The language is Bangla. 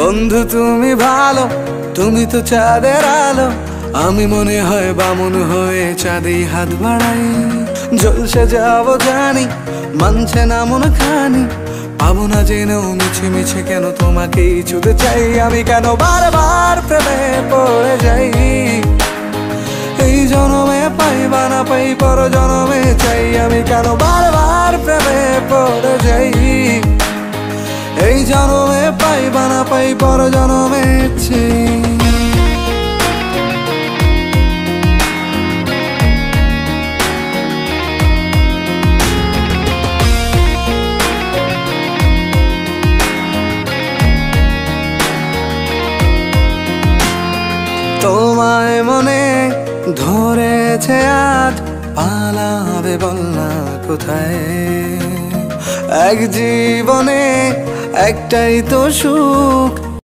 বন্ধু তুমি ভালো, তুমি তো চাঁদের আলো। আমি মনে হয় বামুন হয়ে চাঁদে হাত বাড়াই। জলসে যাবো জানি, মানছে না মন খানি। পাবো না জেনেও মিছে মিছে কেন তোমাকেই ছুতে চাই। আমি কেন বারবার প্রেমে পড়ে যাই। এই জনমে পাই বা না পাই, পর জনমে চাই। আমি কেন বারবার প্রেমে পড়ে যাই। এই জনমে পাই বা না পাই, পর জনমে চাই। তোমায় মনে ধরেছে আজ, পালাবে বল না কোথায়। এক জীবনে একটাই তো সুখ,